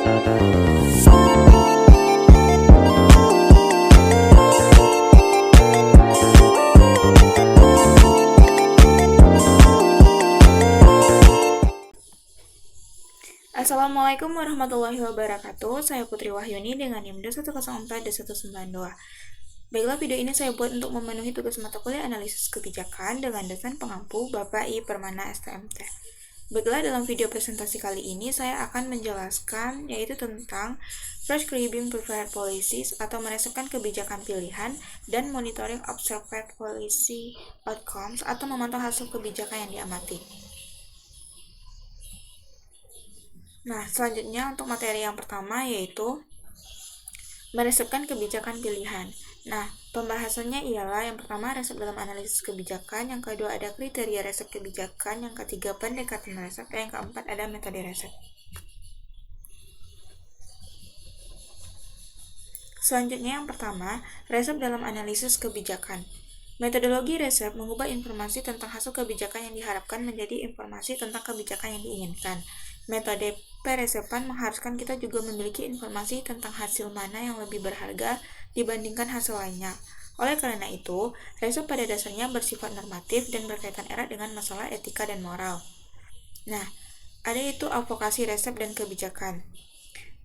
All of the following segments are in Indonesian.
Assalamualaikum warahmatullahi wabarakatuh. Saya Putri Wahyuni dengan NIM 104-192. Baiklah, video ini saya buat untuk memenuhi tugas mata kuliah analisis kebijakan dengan dosen pengampu Bapak I. Permana STMT. Baiklah, dalam video presentasi kali ini saya akan menjelaskan yaitu tentang prescribing preferred policies atau meresepkan kebijakan pilihan dan monitoring observed policy outcomes atau memantau hasil kebijakan yang diamati. Nah, selanjutnya untuk materi yang pertama yaitu meresepkan kebijakan pilihan. Nah, pembahasannya ialah yang pertama resep dalam analisis kebijakan, yang kedua ada kriteria resep kebijakan, yang ketiga pendekatan resep, dan yang keempat ada metode resep. Selanjutnya yang pertama, resep dalam analisis kebijakan. Metodologi resep mengubah informasi tentang hasil kebijakan yang diharapkan menjadi informasi tentang kebijakan yang diinginkan. Metode peresepan mengharuskan kita juga memiliki informasi tentang hasil mana yang lebih berharga dibandingkan hasil lainnya. Oleh karena itu, resep pada dasarnya bersifat normatif dan berkaitan erat dengan masalah etika dan moral. Nah, ada itu advokasi resep dan kebijakan.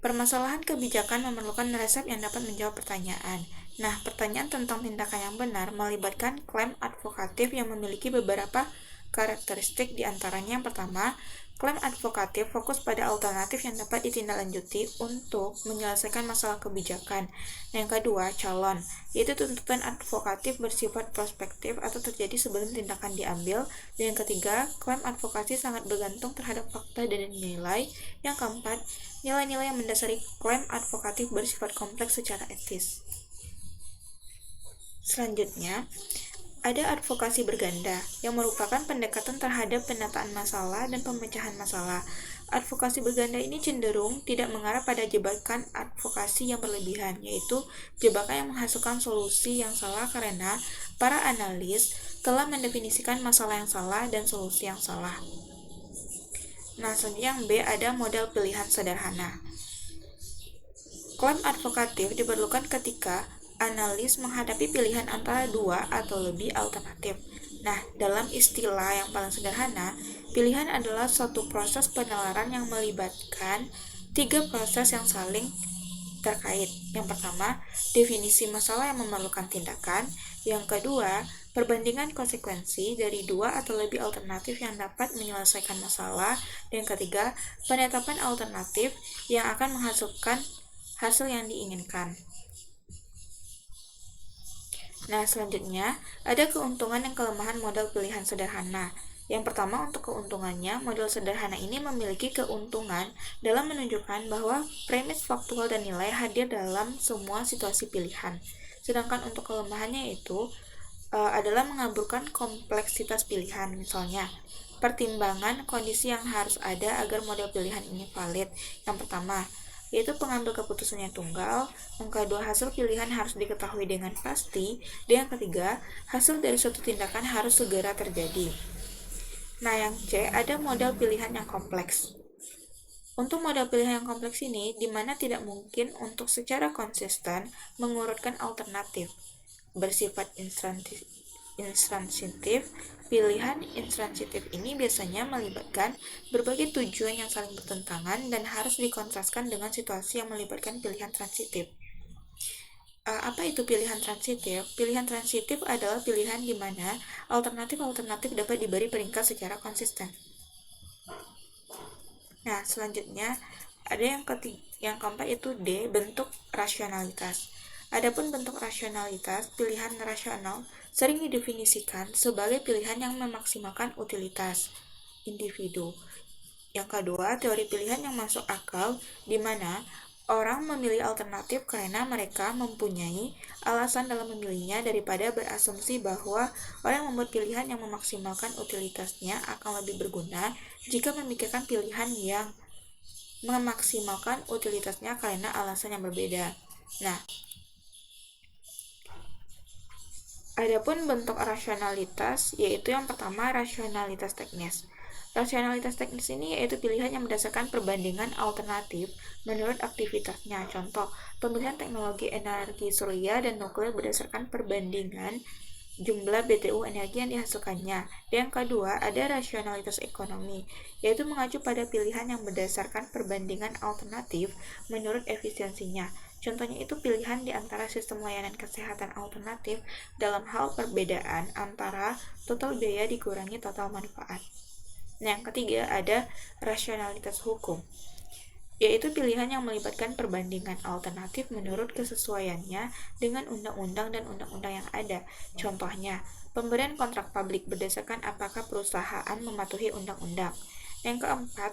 Permasalahan kebijakan memerlukan resep yang dapat menjawab pertanyaan. Nah, pertanyaan tentang tindakan yang benar melibatkan klaim advokatif yang memiliki beberapa karakteristik, diantaranya yang pertama, klaim advokatif fokus pada alternatif yang dapat ditindaklanjuti untuk menyelesaikan masalah kebijakan. Yang kedua, calon, yaitu tuntutan advokatif bersifat prospektif atau terjadi sebelum tindakan diambil. Dan yang ketiga, klaim advokasi sangat bergantung terhadap fakta dan nilai. Yang keempat, nilai-nilai yang mendasari klaim advokatif bersifat kompleks secara etis. Selanjutnya, ada advokasi berganda, yang merupakan pendekatan terhadap penataan masalah dan pemecahan masalah. Advokasi berganda ini cenderung tidak mengarah pada jebakan advokasi yang berlebihan, yaitu jebakan yang menghasilkan solusi yang salah karena para analis telah mendefinisikan masalah yang salah dan solusi yang salah. Nah, selanjutnya yang B ada model pilihan sederhana. Klaim advokatif diperlukan ketika analis menghadapi pilihan antara dua atau lebih alternatif. Nah, dalam istilah yang paling sederhana, pilihan adalah suatu proses penalaran yang melibatkan tiga proses yang saling terkait. Yang pertama, definisi masalah yang memerlukan tindakan. Yang kedua, perbandingan konsekuensi dari dua atau lebih alternatif yang dapat menyelesaikan masalah. Dan yang ketiga, penetapan alternatif yang akan menghasilkan hasil yang diinginkan. Nah, selanjutnya, ada keuntungan dan kelemahan model pilihan sederhana. Yang pertama, untuk keuntungannya, model sederhana ini memiliki keuntungan dalam menunjukkan bahwa premis faktual dan nilai hadir dalam semua situasi pilihan. Sedangkan untuk kelemahannya itu adalah mengaburkan kompleksitas pilihan. Misalnya, pertimbangan kondisi yang harus ada agar model pilihan ini valid. Yang pertama, yaitu pengambil keputusannya tunggal. Yang kedua, hasil pilihan harus diketahui dengan pasti. Dan yang ketiga, hasil dari suatu tindakan harus segera terjadi. Nah, yang C, ada model pilihan yang kompleks. Untuk model pilihan yang kompleks ini, di mana tidak mungkin untuk secara konsisten mengurutkan alternatif. Bersifat intransitif, pilihan intransitif ini biasanya melibatkan berbagai tujuan yang saling bertentangan dan harus dikontraskan dengan situasi yang melibatkan pilihan transitif. Apa itu pilihan transitif? Pilihan transitif adalah pilihan di mana alternatif-alternatif dapat diberi peringkat secara konsisten. Nah, selanjutnya ada yang keempat itu D, bentuk rasionalitas. Adapun bentuk rasionalitas, pilihan rasional sering didefinisikan sebagai pilihan yang memaksimalkan utilitas individu. Yang kedua, teori pilihan yang masuk akal, di mana orang memilih alternatif karena mereka mempunyai alasan dalam memilihnya daripada berasumsi bahwa orang yang membuat pilihan yang memaksimalkan utilitasnya akan lebih berguna jika memikirkan pilihan yang memaksimalkan utilitasnya karena alasan yang berbeda. Nah, adapun bentuk rasionalitas, yaitu yang pertama rasionalitas teknis. Rasionalitas teknis ini yaitu pilihan yang berdasarkan perbandingan alternatif menurut aktivitasnya. Contoh, pemilihan teknologi energi surya dan nuklir berdasarkan perbandingan jumlah BTU energi yang dihasilkannya. Yang kedua, ada rasionalitas ekonomi, yaitu mengacu pada pilihan yang berdasarkan perbandingan alternatif menurut efisiensinya. Contohnya itu pilihan di antara sistem layanan kesehatan alternatif dalam hal perbedaan antara total biaya dikurangi total manfaat. Nah, yang ketiga ada rasionalitas hukum, yaitu pilihan yang melibatkan perbandingan alternatif menurut kesesuaiannya dengan undang-undang dan undang-undang yang ada. Contohnya, pemberian kontrak publik berdasarkan apakah perusahaan mematuhi undang-undang. Yang keempat,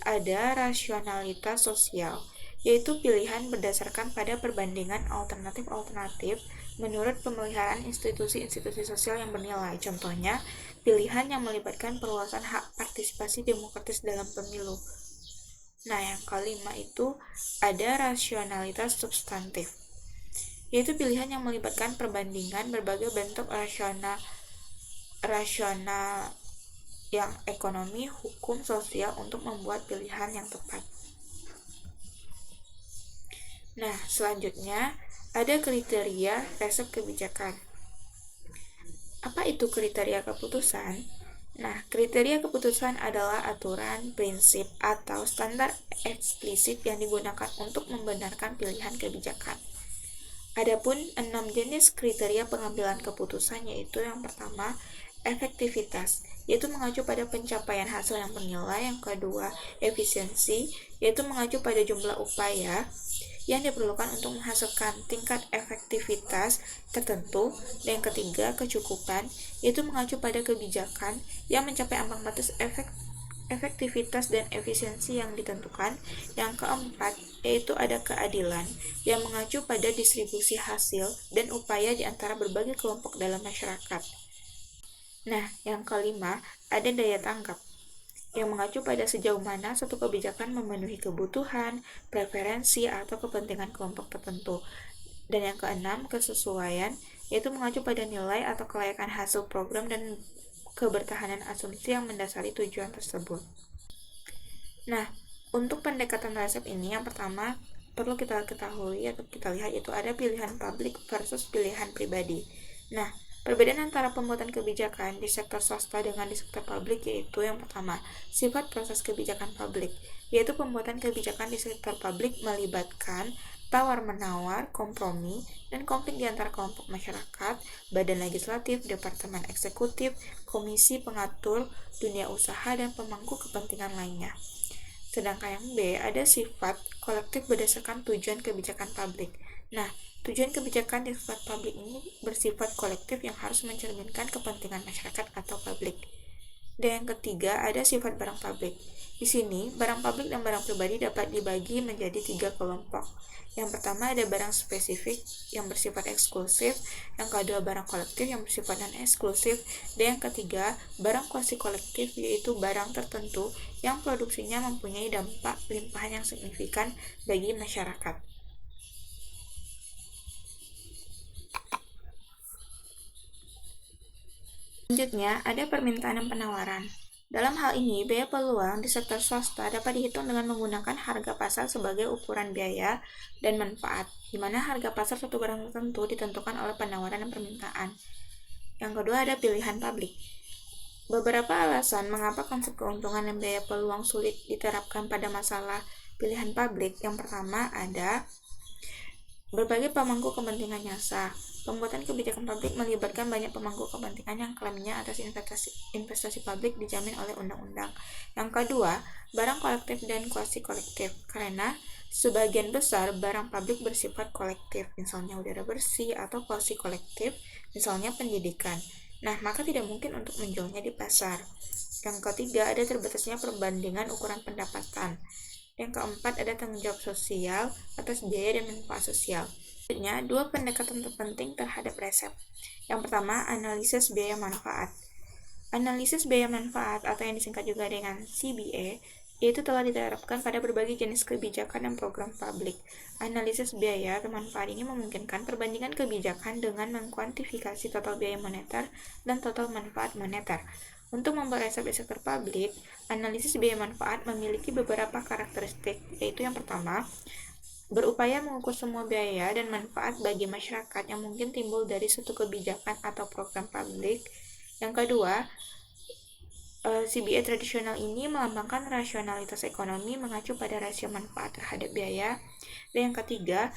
ada rasionalitas sosial, yaitu pilihan berdasarkan pada perbandingan alternatif-alternatif menurut pemeliharaan institusi-institusi sosial yang bernilai. Contohnya, pilihan yang melibatkan perluasan hak partisipasi demokratis dalam pemilu. Nah, yang kelima itu ada rasionalitas substantif, yaitu pilihan yang melibatkan perbandingan berbagai bentuk rasional yang ekonomi, hukum, sosial untuk membuat pilihan yang tepat. Nah, selanjutnya ada kriteria resep kebijakan. Apa itu kriteria keputusan? Nah, kriteria keputusan adalah aturan, prinsip, atau standar eksplisit yang digunakan untuk membenarkan pilihan kebijakan. Adapun 6 jenis kriteria pengambilan keputusan yaitu yang pertama, efektivitas, yaitu mengacu pada pencapaian hasil yang bernilai. Yang kedua, efisiensi, yaitu mengacu pada jumlah upaya yang diperlukan untuk menghasilkan tingkat efektivitas tertentu. Dan yang ketiga, kecukupan, yaitu mengacu pada kebijakan yang mencapai ambang batas efektivitas dan efisiensi yang ditentukan. Yang keempat, yaitu ada keadilan yang mengacu pada distribusi hasil dan upaya di antara berbagai kelompok dalam masyarakat. Nah, yang kelima, ada daya tanggap yang mengacu pada sejauh mana suatu kebijakan memenuhi kebutuhan, preferensi, atau kepentingan kelompok tertentu. Dan yang keenam, kesesuaian, yaitu mengacu pada nilai atau kelayakan hasil program dan kebertahanan asumsi yang mendasari tujuan tersebut. Nah, untuk pendekatan resep ini, yang pertama perlu kita ketahui atau kita lihat itu ada pilihan publik versus pilihan pribadi. Nah, perbedaan antara pembuatan kebijakan di sektor swasta dengan di sektor publik yaitu yang pertama, sifat proses kebijakan publik, yaitu pembuatan kebijakan di sektor publik melibatkan tawar-menawar, kompromi, dan konflik di antara kelompok masyarakat, badan legislatif, departemen eksekutif, komisi pengatur, dunia usaha, dan pemangku kepentingan lainnya. Sedangkan yang B, ada sifat kolektif berdasarkan tujuan kebijakan publik. Nah, tujuan kebijakan di sifat publik ini bersifat kolektif yang harus mencerminkan kepentingan masyarakat atau publik. Dan yang ketiga, ada sifat barang publik. Di sini, barang publik dan barang pribadi dapat dibagi menjadi 3 kelompok. Yang pertama ada barang spesifik yang bersifat eksklusif, yang kedua barang kolektif yang bersifat non-eksklusif, dan yang ketiga barang kuasi kolektif, yaitu barang tertentu yang produksinya mempunyai dampak limpahan yang signifikan bagi masyarakat. Selanjutnya, ada permintaan dan penawaran. Dalam hal ini, biaya peluang di sektor swasta dapat dihitung dengan menggunakan harga pasar sebagai ukuran biaya dan manfaat, di mana harga pasar suatu barang tertentu ditentukan oleh penawaran dan permintaan. Yang kedua, ada pilihan publik. Beberapa alasan mengapa konsep keuntungan dan biaya peluang sulit diterapkan pada masalah pilihan publik. Yang pertama, ada berbagai pemangku kepentingan nyasa. Pembuatan kebijakan publik melibatkan banyak pemangku kepentingan yang klaimnya atas investasi publik dijamin oleh undang-undang. Yang kedua, barang kolektif dan kuasi kolektif, karena sebagian besar barang publik bersifat kolektif, misalnya udara bersih, atau kuasi kolektif, misalnya pendidikan. Nah, maka tidak mungkin untuk menjualnya di pasar. Yang ketiga, ada terbatasnya perbandingan ukuran pendapatan. Yang keempat, ada tanggung jawab sosial atas biaya dan manfaat sosial. Selanjutnya, 2 pendekatan terpenting terhadap resep. Yang pertama, analisis biaya manfaat. Analisis biaya manfaat atau yang disingkat juga dengan CBA, yaitu telah diterapkan pada berbagai jenis kebijakan dan program publik. Analisis biaya atau manfaat ini memungkinkan perbandingan kebijakan dengan mengkuantifikasi total biaya moneter dan total manfaat moneter. Untuk membuat resep di sektor publik, analisis biaya manfaat memiliki beberapa karakteristik, yaitu yang pertama, berupaya mengukur semua biaya dan manfaat bagi masyarakat yang mungkin timbul dari suatu kebijakan atau program publik. Yang kedua, CBA tradisional ini melambangkan rasionalitas ekonomi mengacu pada rasio manfaat terhadap biaya. Dan yang ketiga,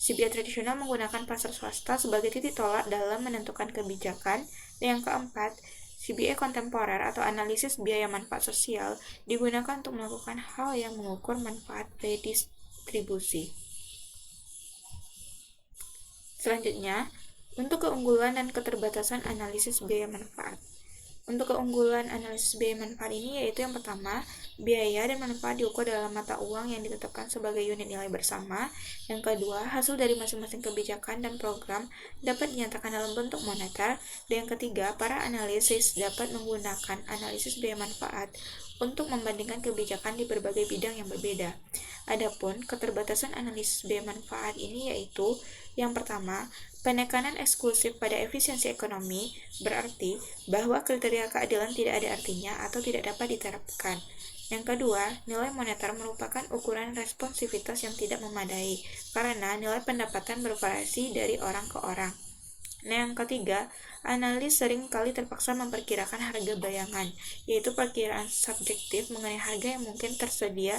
CBA tradisional menggunakan pasar swasta sebagai titik tolak dalam menentukan kebijakan. Dan yang keempat, CBA kontemporer atau analisis biaya manfaat sosial digunakan untuk melakukan hal yang mengukur manfaat redistribusi. Selanjutnya, untuk keunggulan dan keterbatasan analisis biaya manfaat. Untuk keunggulan analisis biaya manfaat ini yaitu yang pertama, biaya dan manfaat diukur dalam mata uang yang ditetapkan sebagai unit nilai bersama. Yang kedua, hasil dari masing-masing kebijakan dan program dapat dinyatakan dalam bentuk moneter. Dan yang ketiga, para analisis dapat menggunakan analisis biaya manfaat untuk membandingkan kebijakan di berbagai bidang yang berbeda. Adapun keterbatasan analisis biaya manfaat ini yaitu yang pertama, penekanan eksklusif pada efisiensi ekonomi berarti bahwa kriteria keadilan tidak ada artinya atau tidak dapat diterapkan. Yang kedua, nilai moneter merupakan ukuran responsivitas yang tidak memadai karena nilai pendapatan bervariasi dari orang ke orang. Nah, yang ketiga, analis sering kali terpaksa memperkirakan harga bayangan, yaitu perkiraan subjektif mengenai harga yang mungkin tersedia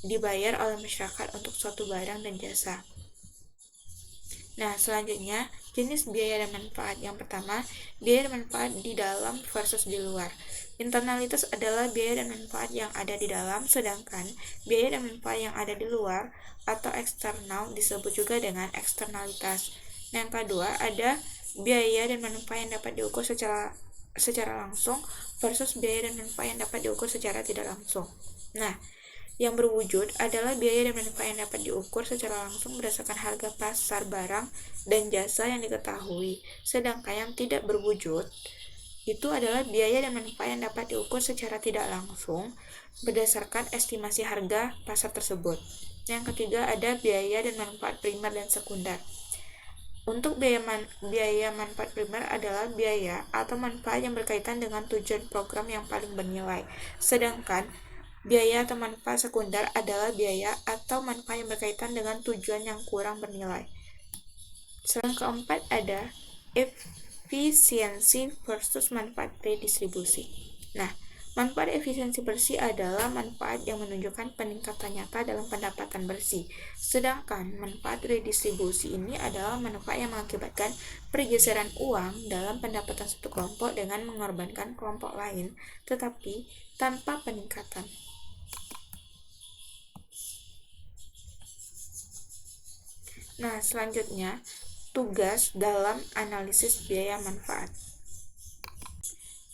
dibayar oleh masyarakat untuk suatu barang dan jasa. Nah, selanjutnya, jenis biaya dan manfaat. Yang pertama, biaya dan manfaat di dalam versus di luar. Internalitas adalah biaya dan manfaat yang ada di dalam, sedangkan biaya dan manfaat yang ada di luar atau eksternal disebut juga dengan eksternalitas. Nah, yang kedua, ada biaya dan manfaat yang dapat diukur secara langsung versus biaya dan manfaat yang dapat diukur secara tidak langsung. Nah, yang berwujud adalah biaya dan manfaat yang dapat diukur secara langsung berdasarkan harga pasar barang dan jasa yang diketahui. Sedangkan yang tidak berwujud itu adalah biaya dan manfaat yang dapat diukur secara tidak langsung berdasarkan estimasi harga pasar tersebut. Yang ketiga ada biaya dan manfaat primer dan sekunder. Untuk biaya manfaat primer adalah biaya atau manfaat yang berkaitan dengan tujuan program yang paling bernilai. Sedangkan biaya atau manfaat sekunder adalah biaya atau manfaat yang berkaitan dengan tujuan yang kurang bernilai. Yang keempat ada efisiensi versus manfaat redistribusi. Nah, manfaat efisiensi bersih adalah manfaat yang menunjukkan peningkatan nyata dalam pendapatan bersih. Sedangkan manfaat redistribusi ini adalah manfaat yang mengakibatkan pergeseran uang dalam pendapatan satu kelompok dengan mengorbankan kelompok lain, tetapi tanpa peningkatan. Nah, selanjutnya, tugas dalam analisis biaya manfaat.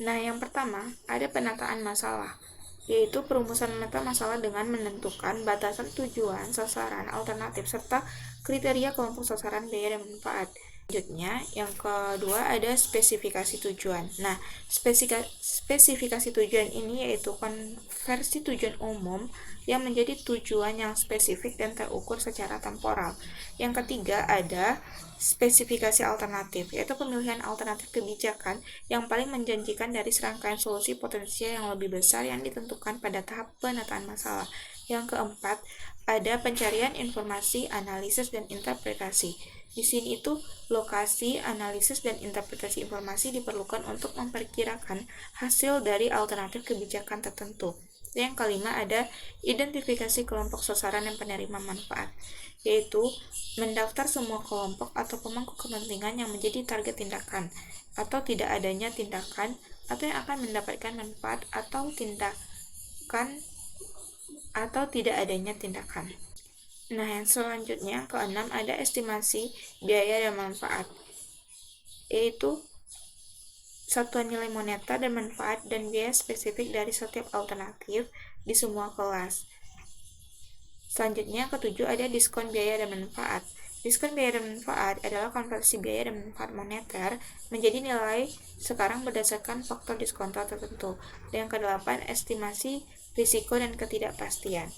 Nah, yang pertama, ada penataan masalah, yaitu perumusan meta masalah dengan menentukan batasan tujuan, sasaran, alternatif, serta kriteria kelompok sasaran biaya dan manfaat. Selanjutnya, yang kedua ada spesifikasi tujuan. Nah, spesifikasi tujuan ini yaitu konversi tujuan umum yang menjadi tujuan yang spesifik dan terukur secara temporal. Yang ketiga ada spesifikasi alternatif, yaitu pemilihan alternatif kebijakan yang paling menjanjikan dari serangkaian solusi potensial yang lebih besar yang ditentukan pada tahap penataan masalah. Yang keempat, ada pencarian informasi, analisis, dan interpretasi. Di sini itu lokasi, analisis, dan interpretasi informasi diperlukan untuk memperkirakan hasil dari alternatif kebijakan tertentu. Yang kelima ada identifikasi kelompok sasaran dan penerima manfaat, yaitu mendaftar semua kelompok atau pemangku kepentingan yang menjadi target tindakan, atau tidak adanya tindakan atau yang akan mendapatkan manfaat atau tindakan atau tidak adanya tindakan. Nah, yang selanjutnya keenam ada estimasi biaya dan manfaat, yaitu satuan nilai moneter dan manfaat dan biaya spesifik dari setiap alternatif di semua kelas. Selanjutnya ketujuh ada diskon biaya dan manfaat. Diskon biaya dan manfaat adalah konversi biaya dan manfaat moneter menjadi nilai sekarang berdasarkan faktor diskonto tertentu. Dan yang kedelapan estimasi risiko dan ketidakpastian.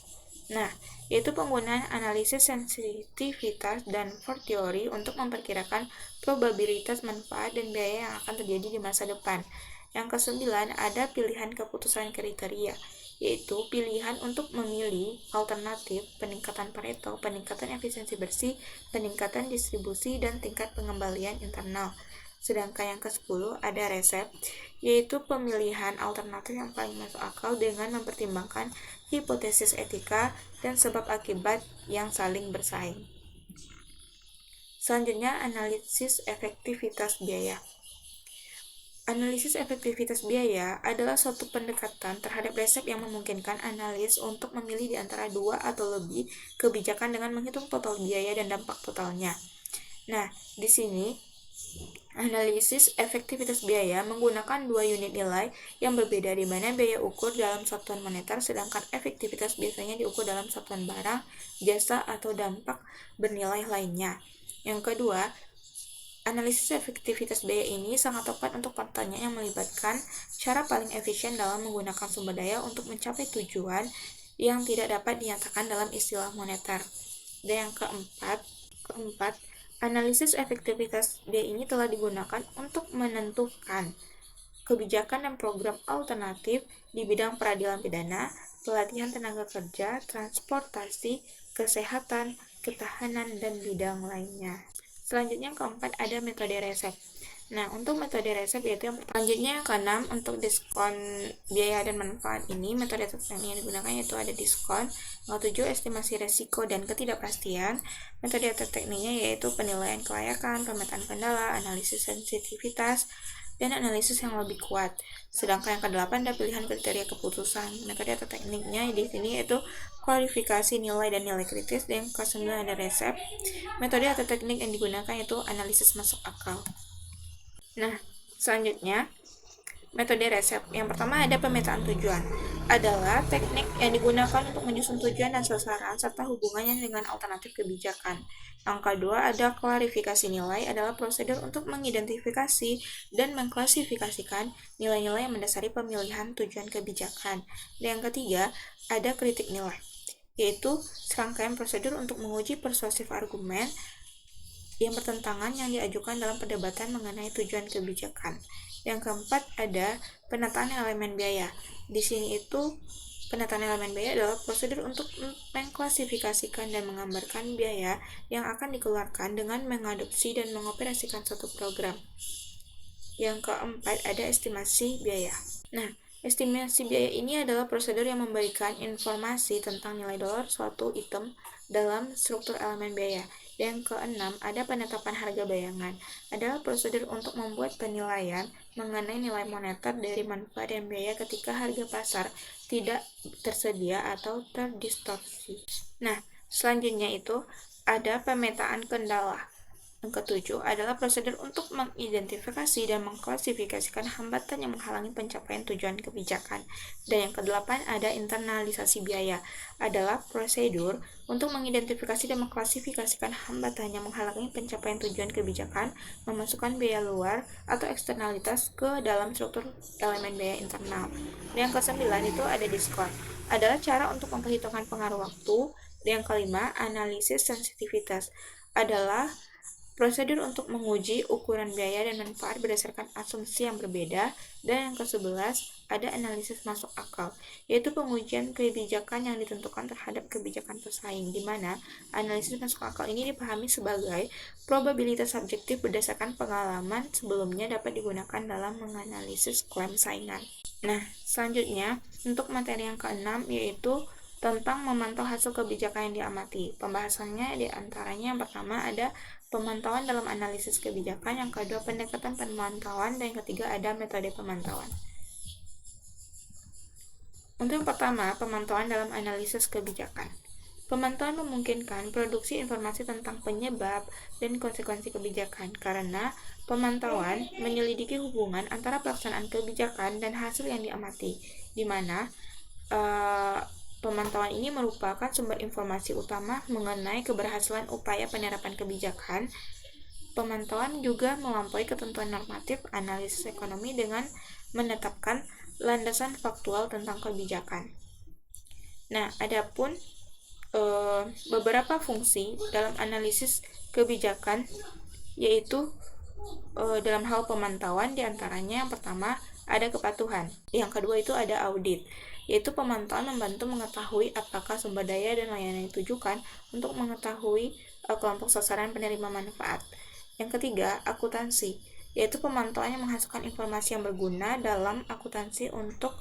Nah, yaitu penggunaan analisis sensitivitas dan Ford Theory untuk memperkirakan probabilitas manfaat dan biaya yang akan terjadi di masa depan. Yang kesembilan ada pilihan keputusan kriteria, yaitu pilihan untuk memilih alternatif peningkatan Pareto, peningkatan efisiensi bersih, peningkatan distribusi, dan tingkat pengembalian internal. Sedangkan yang ke-10 ada resep, yaitu pemilihan alternatif yang paling masuk akal dengan mempertimbangkan hipotesis etika dan sebab akibat yang saling bersaing. Selanjutnya, analisis efektivitas biaya. Analisis efektivitas biaya adalah suatu pendekatan terhadap resep yang memungkinkan analis untuk memilih di antara dua atau lebih kebijakan dengan menghitung total biaya dan dampak totalnya. Nah, di sini analisis efektivitas biaya menggunakan dua unit nilai yang berbeda, di mana biaya ukur dalam satuan moneter, sedangkan efektivitas biasanya diukur dalam satuan barang, jasa, atau dampak bernilai lainnya. Yang kedua, analisis efektivitas biaya ini sangat tepat untuk pertanyaan yang melibatkan cara paling efisien dalam menggunakan sumber daya untuk mencapai tujuan yang tidak dapat dinyatakan dalam istilah moneter. Dan yang keempat, analisis efektivitas biaya ini telah digunakan untuk menentukan kebijakan dan program alternatif di bidang peradilan pidana, pelatihan tenaga kerja, transportasi, kesehatan, ketahanan, dan bidang lainnya. Selanjutnya yang keempat ada metode resep. Nah, untuk metode resep yaitu yang selanjutnya yang keenam, untuk diskon biaya dan manfaat ini, metode yang digunakan yaitu ada diskon. Yang ketujuh, estimasi resiko dan ketidakpastian. Metode tekniknya yaitu penilaian kelayakan, pemetaan kendala, analisis sensitivitas, dan analisis yang lebih kuat. Sedangkan yang kedelapan ada pilihan kriteria keputusan. Metode atau tekniknya di sini yaitu kualifikasi nilai dan nilai kritis. Dan yang ke-9 ada resep. Metode atau teknik yang digunakan yaitu analisis masuk akal. Nah, selanjutnya metode resep. Yang pertama ada pemetaan tujuan. Adalah teknik yang digunakan untuk menyusun tujuan dan sasaran serta hubungannya dengan alternatif kebijakan. Yang kedua ada klarifikasi nilai, adalah prosedur untuk mengidentifikasi dan mengklasifikasikan nilai-nilai yang mendasari pemilihan tujuan kebijakan. Dan yang ketiga ada kritik nilai, yaitu serangkaian prosedur untuk menguji persuasif argumen yang bertentangan yang diajukan dalam perdebatan mengenai tujuan kebijakan. Yang keempat ada penataan elemen biaya. Di sini itu penataan elemen biaya adalah prosedur untuk mengklasifikasikan dan menggambarkan biaya yang akan dikeluarkan dengan mengadopsi dan mengoperasikan suatu program. Yang keempat ada estimasi biaya. Nah, estimasi biaya ini adalah prosedur yang memberikan informasi tentang nilai dolar suatu item dalam struktur elemen biaya. Yang keenam, ada penetapan harga bayangan. Adalah prosedur untuk membuat penilaian mengenai nilai moneter dari manfaat dan biaya ketika harga pasar tidak tersedia atau terdistorsi. Nah, selanjutnya itu ada pemetaan kendala. Yang ketujuh adalah prosedur untuk mengidentifikasi dan mengklasifikasikan hambatan yang menghalangi pencapaian tujuan kebijakan. Dan yang kedelapan ada internalisasi biaya. Adalah prosedur untuk mengidentifikasi dan mengklasifikasikan hambatan yang menghalangi pencapaian tujuan kebijakan, memasukkan biaya luar atau eksternalitas ke dalam struktur elemen biaya internal. Dan yang kesembilan itu ada diskon. Adalah cara untuk memperhitungkan pengaruh waktu. Dan yang kelima, analisis sensitivitas. Adalah prosedur untuk menguji ukuran biaya dan manfaat berdasarkan asumsi yang berbeda. Dan yang ke-11 ada analisis masuk akal, yaitu pengujian kebijakan yang ditentukan terhadap kebijakan pesaing, di mana analisis masuk akal ini dipahami sebagai probabilitas subjektif berdasarkan pengalaman sebelumnya dapat digunakan dalam menganalisis klaim saingan. Nah, selanjutnya untuk materi yang ke-6 yaitu tentang memantau hasil kebijakan yang diamati. Pembahasannya diantaranya yang pertama ada pemantauan dalam analisis kebijakan, yang kedua pendekatan pemantauan, dan yang ketiga ada metode pemantauan. Untuk yang pertama, pemantauan dalam analisis kebijakan. Pemantauan memungkinkan produksi informasi tentang penyebab dan konsekuensi kebijakan, karena pemantauan menyelidiki hubungan antara pelaksanaan kebijakan dan hasil yang diamati, di mana pemantauan ini merupakan sumber informasi utama mengenai keberhasilan upaya penerapan kebijakan. Pemantauan juga melampaui ketentuan normatif analisis ekonomi dengan menetapkan landasan faktual tentang kebijakan. Nah, adapun beberapa fungsi dalam analisis kebijakan yaitu dalam hal pemantauan diantaranya yang pertama ada kepatuhan. Yang kedua itu ada audit, yaitu pemantauan membantu mengetahui apakah sumber daya dan layanan yang ditujukan untuk mengetahui kelompok sasaran penerima manfaat. Yang ketiga, akuntansi, yaitu pemantauan yang menghasilkan informasi yang berguna dalam akuntansi untuk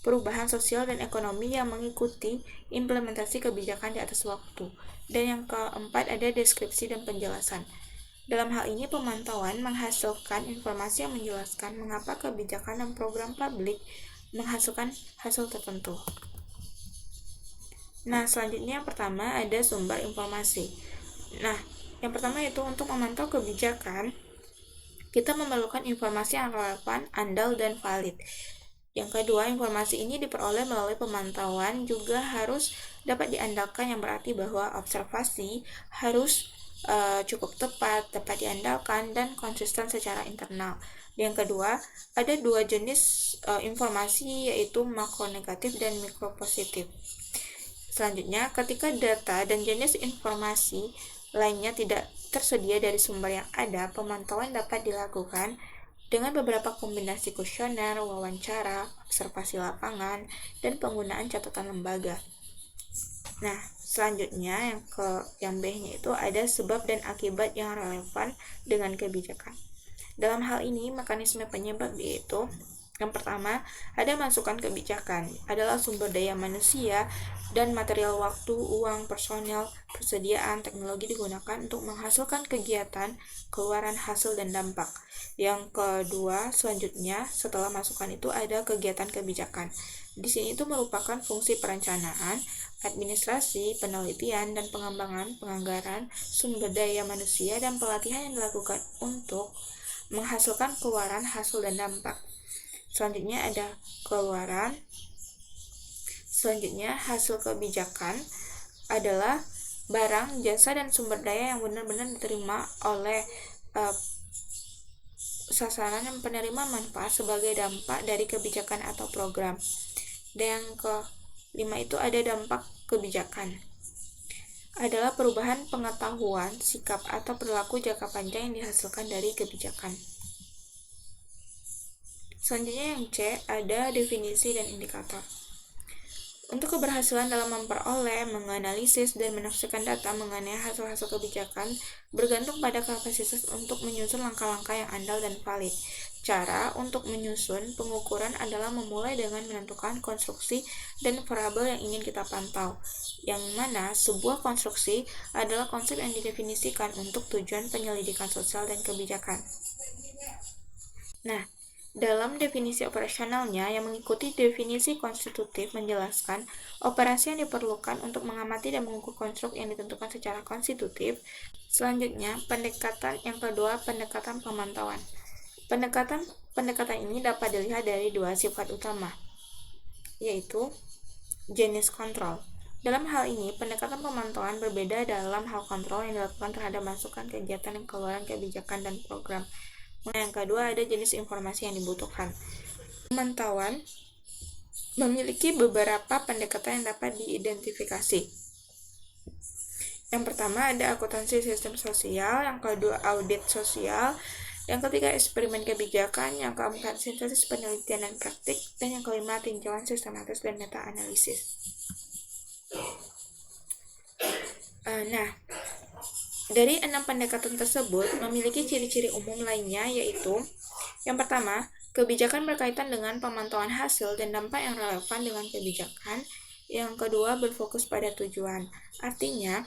perubahan sosial dan ekonomi yang mengikuti implementasi kebijakan di atas waktu. Dan yang keempat ada deskripsi dan penjelasan. Dalam hal ini, pemantauan menghasilkan informasi yang menjelaskan mengapa kebijakan dan program publik menghasilkan hasil tertentu. Nah, selanjutnya yang pertama ada sumber informasi. Nah, yang pertama itu untuk memantau kebijakan, kita memerlukan informasi yang relevan, andal, dan valid. Yang kedua, informasi ini diperoleh melalui pemantauan juga harus dapat diandalkan, yang berarti bahwa observasi harus cukup tepat, dapat diandalkan, dan konsisten secara internal. Yang kedua, ada dua jenis informasi, yaitu makro negatif dan mikro positif. Selanjutnya, ketika data dan jenis informasi lainnya tidak tersedia dari sumber yang ada, pemantauan dapat dilakukan dengan beberapa kombinasi kuesioner, wawancara, observasi lapangan, dan penggunaan catatan lembaga. Nah, selanjutnya yang B-nya itu ada sebab dan akibat yang relevan dengan kebijakan. Dalam hal ini, mekanisme penyebab yaitu yang pertama, ada masukan kebijakan, adalah sumber daya manusia dan material waktu, uang, personel, persediaan, teknologi digunakan untuk menghasilkan kegiatan, keluaran, hasil, dan dampak. Yang kedua, selanjutnya, setelah masukan itu ada kegiatan kebijakan. Di sini itu merupakan fungsi perencanaan, administrasi, penelitian, dan pengembangan, penganggaran, sumber daya manusia, dan pelatihan yang dilakukan untuk menghasilkan keluaran, hasil, dan dampak. Selanjutnya ada keluaran. Selanjutnya hasil kebijakan adalah barang, jasa, dan sumber daya yang benar-benar diterima oleh sasaran yang penerima manfaat sebagai dampak dari kebijakan atau program. Dan yang kelima itu ada dampak kebijakan, adalah perubahan pengetahuan, sikap, atau perilaku jangka panjang yang dihasilkan dari kebijakan. Selanjutnya yang C, ada definisi dan indikator. Untuk keberhasilan dalam memperoleh, menganalisis, dan menafsirkan data mengenai hasil-hasil kebijakan bergantung pada kapasitas untuk menyusun langkah-langkah yang andal dan valid. Cara untuk menyusun pengukuran adalah memulai dengan menentukan konstruksi dan variabel yang ingin kita pantau, yang mana sebuah konstruksi adalah konsep yang didefinisikan untuk tujuan penyelidikan sosial dan kebijakan. Nah, dalam definisi operasionalnya yang mengikuti definisi konstitutif menjelaskan operasi yang diperlukan untuk mengamati dan mengukur konstruk yang ditentukan secara konstitutif. Selanjutnya, pendekatan yang kedua, pendekatan pemantauan. Pendekatan ini dapat dilihat dari dua sifat utama, yaitu jenis kontrol. Dalam hal ini, pendekatan pemantauan berbeda dalam hal kontrol yang dilakukan terhadap masukan, kegiatan, dan keluaran kebijakan dan program. Yang kedua ada jenis informasi yang dibutuhkan. Pemantauan memiliki beberapa pendekatan yang dapat diidentifikasi. Yang pertama ada akuntansi sistem sosial, yang kedua audit sosial, yang ketiga eksperimen kebijakan, yang keempat sintesis penelitian dan praktik, dan yang kelima tinjauan sistematis dan meta-analisis. Dari 6 pendekatan tersebut memiliki ciri-ciri umum lainnya, yaitu yang pertama, kebijakan berkaitan dengan pemantauan hasil dan dampak yang relevan dengan kebijakan. Yang kedua, berfokus pada tujuan. Artinya,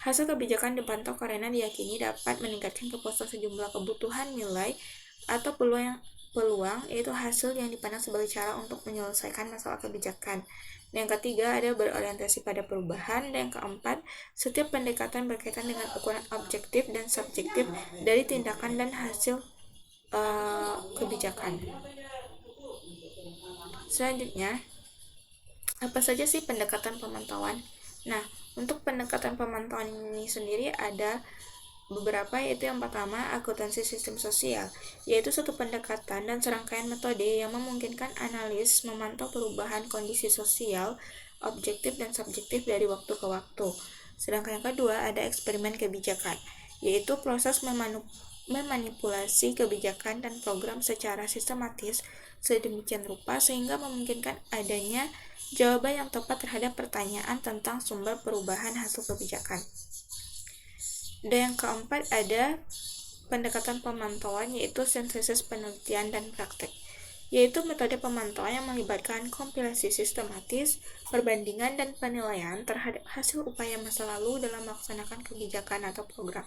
hasil kebijakan dipantau karena diyakini dapat meningkatkan kepuasan sejumlah kebutuhan, nilai, atau peluang, yaitu hasil yang dipandang sebagai cara untuk menyelesaikan masalah kebijakan. Yang ketiga ada berorientasi pada perubahan, dan yang keempat setiap pendekatan berkaitan dengan ukuran objektif dan subjektif dari tindakan dan hasil kebijakan. Selanjutnya, apa saja sih pendekatan pemantauan? Nah, untuk pendekatan pemantauan ini sendiri ada beberapa, yaitu yang pertama akuntansi sistem sosial, yaitu suatu pendekatan dan serangkaian metode yang memungkinkan analis memantau perubahan kondisi sosial objektif dan subjektif dari waktu ke waktu. Sedangkan yang kedua ada eksperimen kebijakan, yaitu proses memanipulasi kebijakan dan program secara sistematis sedemikian rupa sehingga memungkinkan adanya jawaban yang tepat terhadap pertanyaan tentang sumber perubahan hasil kebijakan. Dan yang keempat ada pendekatan pemantauan, yaitu sintesis penelitian dan praktek, yaitu metode pemantauan yang melibatkan kompilasi sistematis, perbandingan, dan penilaian terhadap hasil upaya masa lalu dalam melaksanakan kebijakan atau program.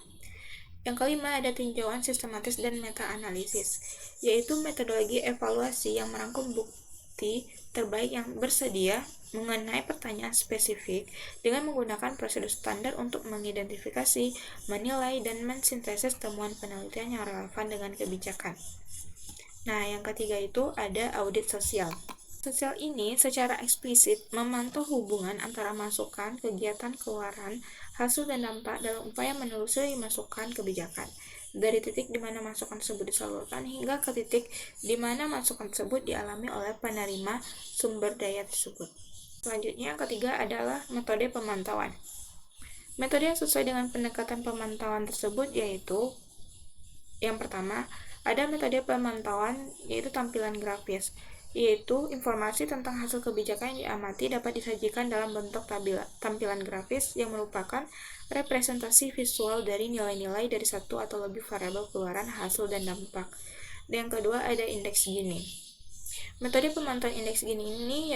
Yang kelima ada tinjauan sistematis dan meta-analisis, yaitu metodologi evaluasi yang merangkum bukti terbaik yang bersedia mengenai pertanyaan spesifik dengan menggunakan prosedur standar untuk mengidentifikasi, menilai, dan mensintesis temuan penelitian yang relevan dengan kebijakan. Nah, yang ketiga itu ada audit sosial. Sosial ini secara eksplisit memantau hubungan antara masukan, kegiatan, keluaran, hasil, dan dampak dalam upaya menelusuri masukan kebijakan. Dari titik di mana masukan tersebut disalurkan hingga ke titik di mana masukan tersebut dialami oleh penerima sumber daya tersebut. Selanjutnya yang ketiga adalah metode pemantauan. Metode yang sesuai dengan pendekatan pemantauan tersebut yaitu yang pertama, ada metode pemantauan yaitu tampilan grafis, yaitu informasi tentang hasil kebijakan yang diamati dapat disajikan dalam bentuk tampilan grafis yang merupakan representasi visual dari nilai-nilai dari satu atau lebih variabel keluaran, hasil, dan dampak. Dan yang kedua ada indeks Gini. Metode pemantauan indeks Gini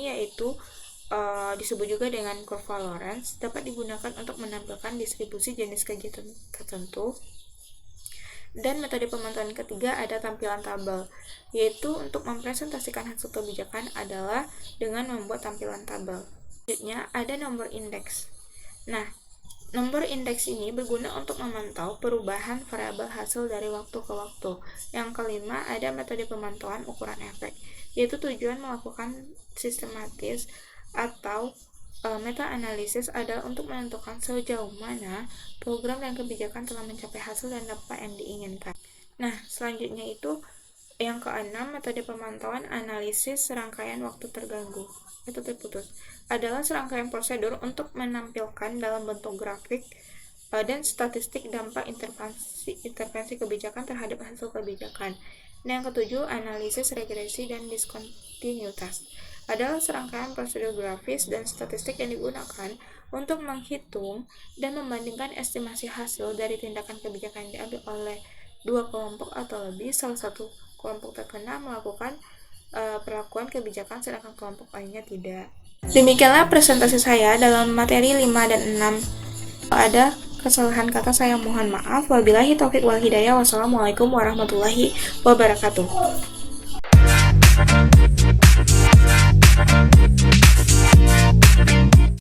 yaitu disebut juga dengan kurva Lorenz, dapat digunakan untuk menampilkan distribusi jenis kegiatan tertentu. Dan metode pemantauan ketiga ada tampilan tabel, yaitu untuk mempresentasikan hasil kebijakan adalah dengan membuat tampilan tabel. Selanjutnya ada nomor indeks. Nah, nomor indeks ini berguna untuk memantau perubahan variabel hasil dari waktu ke waktu. Yang kelima ada metode pemantauan ukuran efek, yaitu tujuan melakukan sistematis atau meta-analisis adalah untuk menentukan sejauh mana program dan kebijakan telah mencapai hasil dan dampak yang diinginkan. Nah, selanjutnya itu yang keenam, metode pemantauan analisis serangkaian waktu terganggu atau terputus adalah serangkaian prosedur untuk menampilkan dalam bentuk grafik dan statistik dampak intervensi kebijakan terhadap hasil kebijakan. Nah, yang ketujuh, analisis regresi dan diskontinuitas adalah serangkaian prosedur grafis dan statistik yang digunakan untuk menghitung dan membandingkan estimasi hasil dari tindakan kebijakan yang diambil oleh dua kelompok atau lebih. Salah satu kelompok terkena melakukan perlakuan kebijakan sedangkan kelompok lainnya tidak. Demikianlah presentasi saya dalam materi 5 dan 6. Kalau ada kesalahan kata saya mohon maaf. Wabillahi taufiq wal hidayah. Wassalamualaikum warahmatullahi wabarakatuh.